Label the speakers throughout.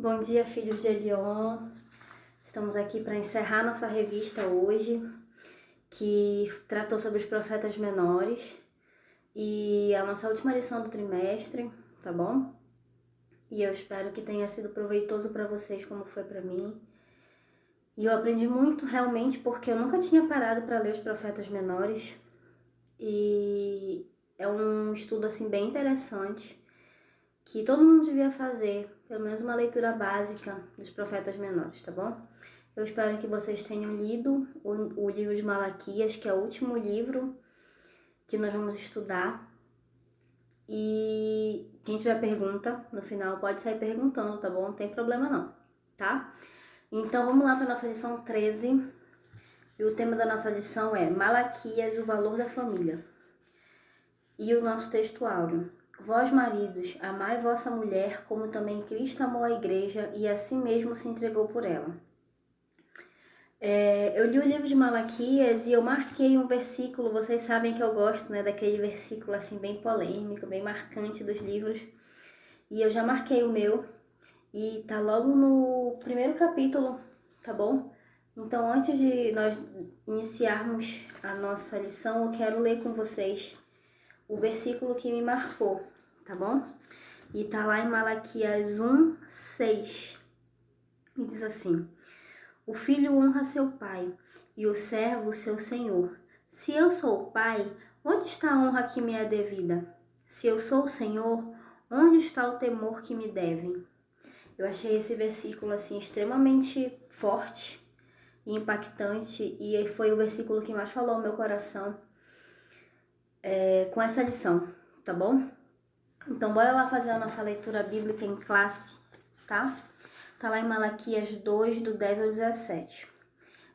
Speaker 1: Bom dia, filhos de Elion. Estamos aqui para encerrar nossa revista hoje, que tratou sobre os profetas menores, e a nossa última lição do trimestre, tá bom? E eu espero que tenha sido proveitoso para vocês, como foi para mim. E eu aprendi muito realmente, porque eu nunca tinha parado para ler os profetas menores, e é um estudo assim bem interessante, que todo mundo devia fazer, pelo menos uma leitura básica dos profetas menores, tá bom? Eu espero que vocês tenham lido o livro de Malaquias, que é o último livro que nós vamos estudar. E quem tiver pergunta, no final pode sair perguntando, tá bom? Não tem problema não, tá? Então vamos lá para a nossa lição 13. E o tema da nossa lição é Malaquias, o valor da família. E o nosso texto áureo. Vós, maridos, amai vossa mulher, como também Cristo amou a igreja e a si mesmo se entregou por ela. Eu li o livro de Malaquias e eu marquei um versículo. Vocês sabem que eu gosto, né, daquele versículo assim bem polêmico, bem marcante dos livros. E eu já marquei o meu e tá logo no primeiro capítulo, tá bom? Então, antes de nós iniciarmos a nossa lição, eu quero ler com vocês o versículo que me marcou, tá bom? E tá lá em Malaquias 1:6. E diz assim: O filho honra seu pai, e o servo seu senhor. Se eu sou o pai, onde está a honra que me é devida? Se eu sou o senhor, onde está o temor que me devem? Eu achei esse versículo assim extremamente forte e impactante, e foi o versículo que mais falou ao meu coração com essa lição, tá bom? Então bora lá fazer a nossa leitura bíblica em classe, tá? Tá lá em Malaquias 2, do 10 ao 17.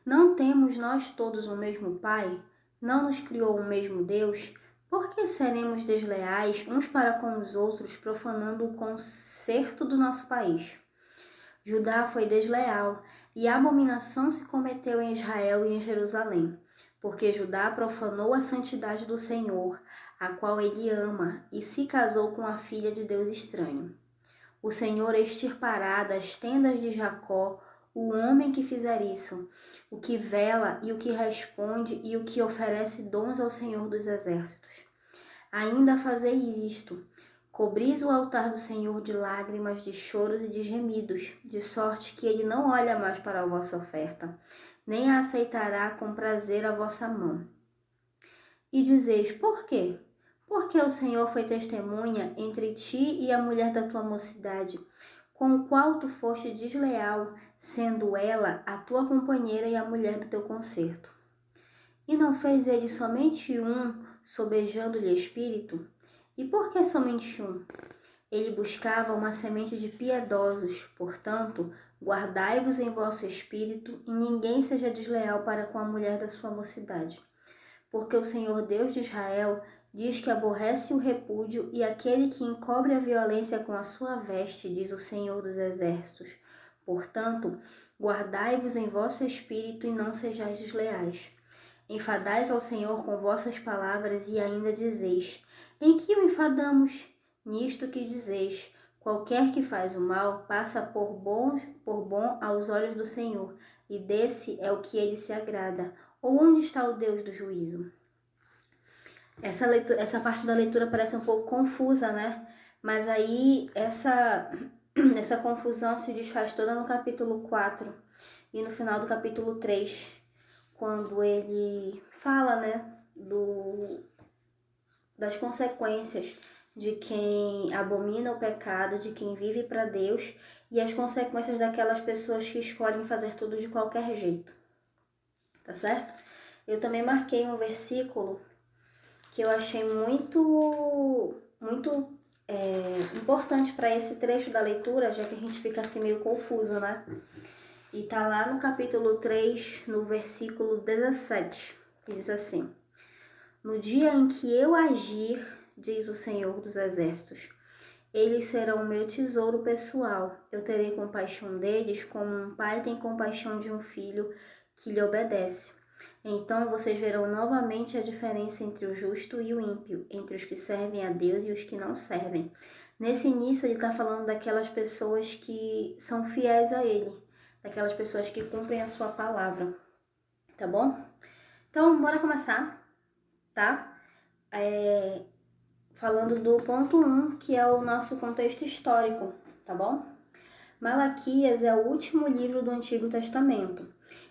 Speaker 1: Não temos nós todos o mesmo Pai? Não nos criou o mesmo Deus? Por que seremos desleais uns para com os outros, profanando o concerto do nosso país? Judá foi desleal, e a abominação se cometeu em Israel e em Jerusalém, porque Judá profanou a santidade do Senhor, a qual ele ama, e se casou com a filha de Deus estranho. O Senhor extirpará das tendas de Jacó o homem que fizer isso, o que vela e o que responde e o que oferece dons ao Senhor dos exércitos. Ainda fazeis isto: cobris o altar do Senhor de lágrimas, de choros e de gemidos, de sorte que ele não olha mais para a vossa oferta, nem a aceitará com prazer a vossa mão. E dizeis: por quê? Porque o Senhor foi testemunha entre ti e a mulher da tua mocidade, com o qual tu foste desleal, sendo ela a tua companheira e a mulher do teu concerto. E não fez ele somente um, sobejando-lhe espírito? E por que somente um? Ele buscava uma semente de piedosos, portanto, guardai-vos em vosso espírito, e ninguém seja desleal para com a mulher da sua mocidade. Porque o Senhor Deus de Israel diz que aborrece o repúdio e aquele que encobre a violência com a sua veste, diz o Senhor dos exércitos. Portanto, guardai-vos em vosso espírito e não sejais desleais. Enfadais ao Senhor com vossas palavras e ainda dizeis: em que o enfadamos? Nisto que dizeis: qualquer que faz o mal passa por bom aos olhos do Senhor, e desse é o que ele se agrada. Ou onde está o Deus do juízo? Essa parte da leitura parece um pouco confusa, né? Mas aí essa confusão se desfaz toda no capítulo 4 e no final do capítulo 3, quando ele fala, né, das consequências de quem abomina o pecado, de quem vive para Deus, e as consequências daquelas pessoas que escolhem fazer tudo de qualquer jeito. Tá certo? Eu também marquei um versículo que eu achei muito importante para esse trecho da leitura, já que a gente fica assim meio confuso, né? E tá lá no capítulo 3, no versículo 17, que diz assim: no dia em que eu agir, diz o Senhor dos exércitos, eles serão o meu tesouro pessoal. Eu terei compaixão deles como um pai tem compaixão de um filho que lhe obedece. Então vocês verão novamente a diferença entre o justo e o ímpio, entre os que servem a Deus e os que não servem. Nesse início, ele está falando daquelas pessoas que são fiéis a ele, daquelas pessoas que cumprem a sua palavra, tá bom? Então, bora começar, tá? Falando do ponto 1, que é o nosso contexto histórico, tá bom? Malaquias é o último livro do Antigo Testamento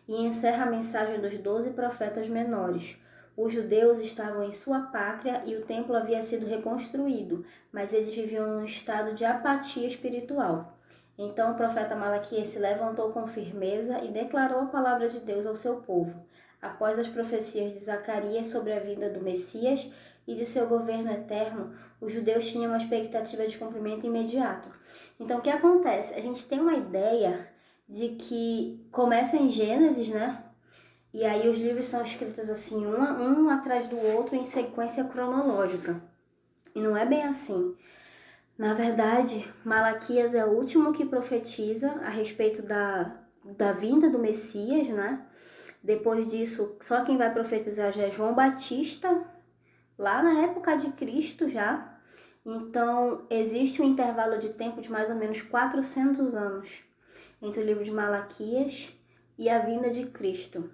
Speaker 1: e encerra a mensagem dos 12 profetas menores. Os judeus estavam em sua pátria e o templo havia sido reconstruído, mas eles viviam num estado de apatia espiritual. Então o profeta Malaquias se levantou com firmeza e declarou a palavra de Deus ao seu povo. Após as profecias de Zacarias sobre a vinda do Messias e de seu governo eterno, os judeus tinham uma expectativa de cumprimento imediato. Então, o que acontece? A gente tem uma ideia de que começa em Gênesis, né? E aí os livros são escritos assim, um atrás do outro, em sequência cronológica. E não é bem assim. Na verdade, Malaquias é o último que profetiza a respeito da vinda do Messias, né? Depois disso, só quem vai profetizar já é João Batista, lá na época de Cristo já. Então, existe um intervalo de tempo de mais ou menos 400 anos entre o livro de Malaquias e a vinda de Cristo,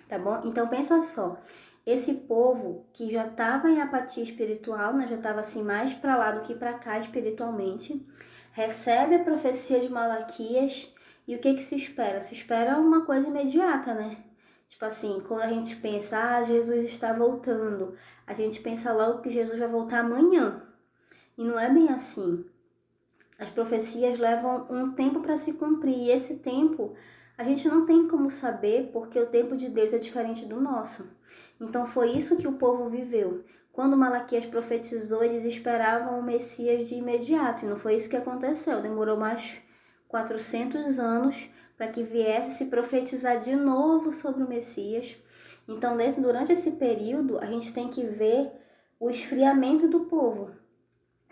Speaker 1: tá bom? Então, pensa só, esse povo que já estava em apatia espiritual, né, já estava assim mais para lá do que para cá espiritualmente, recebe a profecia de Malaquias e o que se espera? Se espera uma coisa imediata, né? Tipo assim, quando a gente pensa, Jesus está voltando, a gente pensa logo que Jesus vai voltar amanhã. E não é bem assim. As profecias levam um tempo para se cumprir. E esse tempo a gente não tem como saber porque o tempo de Deus é diferente do nosso. Então foi isso que o povo viveu. Quando Malaquias profetizou, eles esperavam o Messias de imediato. E não foi isso que aconteceu. Demorou mais 400 anos para que viesse se profetizar de novo sobre o Messias. Então, durante esse período, a gente tem que ver o esfriamento do povo.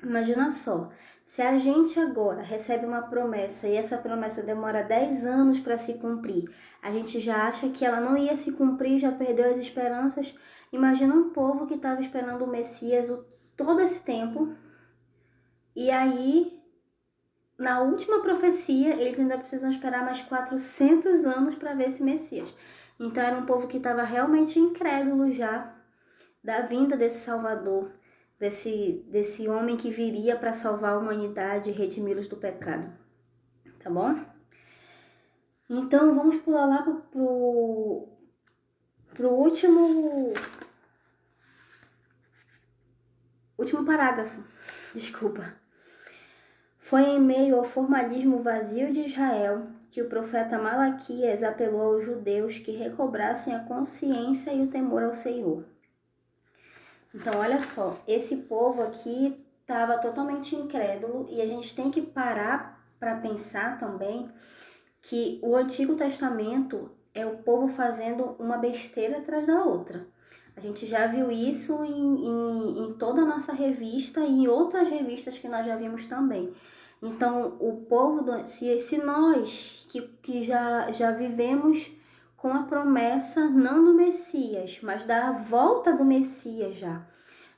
Speaker 1: Imagina só, se a gente agora recebe uma promessa e essa promessa demora 10 anos para se cumprir, a gente já acha que ela não ia se cumprir, já perdeu as esperanças. Imagina um povo que estava esperando o Messias todo esse tempo e aí, na última profecia, eles ainda precisam esperar mais 400 anos para ver esse Messias. Então era um povo que estava realmente incrédulo já da vinda desse Salvador, desse homem que viria para salvar a humanidade e redimi-los do pecado, tá bom? Então vamos pular lá pro último parágrafo, desculpa. Foi em meio ao formalismo vazio de Israel que o profeta Malaquias apelou aos judeus que recobrassem a consciência e o temor ao Senhor. Então, olha só, esse povo aqui estava totalmente incrédulo e a gente tem que parar para pensar também que o Antigo Testamento é o povo fazendo uma besteira atrás da outra. A gente já viu isso em toda a nossa revista e em outras revistas que nós já vimos também. Então, o povo, se nós que já vivemos com a promessa não do Messias, mas da volta do Messias já.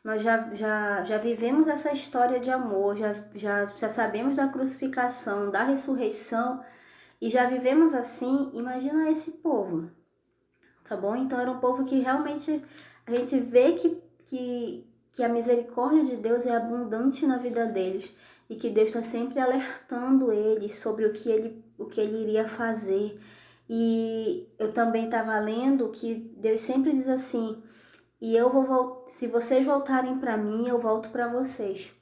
Speaker 1: Nós já vivemos essa história de amor, já sabemos da crucificação, da ressurreição e já vivemos assim. Imagina esse povo, tá bom? Então era um povo que realmente a gente vê que a misericórdia de Deus é abundante na vida deles e que Deus está sempre alertando eles sobre o que ele iria fazer. E eu também estava lendo que Deus sempre diz assim: e eu vou se vocês voltarem para mim, eu volto para vocês.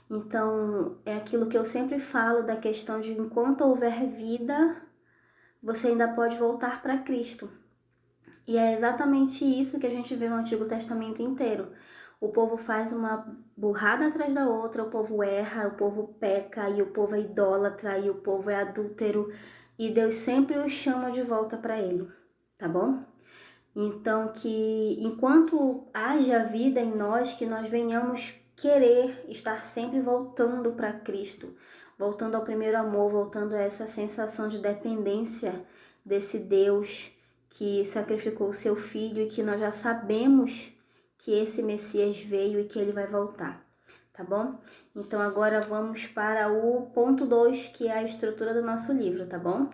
Speaker 1: Então, é aquilo que eu sempre falo da questão de enquanto houver vida, você ainda pode voltar para Cristo. E é exatamente isso que a gente vê no Antigo Testamento inteiro. O povo faz uma burrada atrás da outra, o povo erra, o povo peca, e o povo é idólatra, e o povo é adúltero, e Deus sempre os chama de volta para ele, tá bom? Então, que enquanto haja vida em nós, que nós venhamos querer estar sempre voltando para Cristo, voltando ao primeiro amor, voltando a essa sensação de dependência desse Deus que sacrificou o seu Filho e que nós já sabemos que esse Messias veio e que ele vai voltar, tá bom? Então agora vamos para o ponto 2, que é a estrutura do nosso livro, tá bom?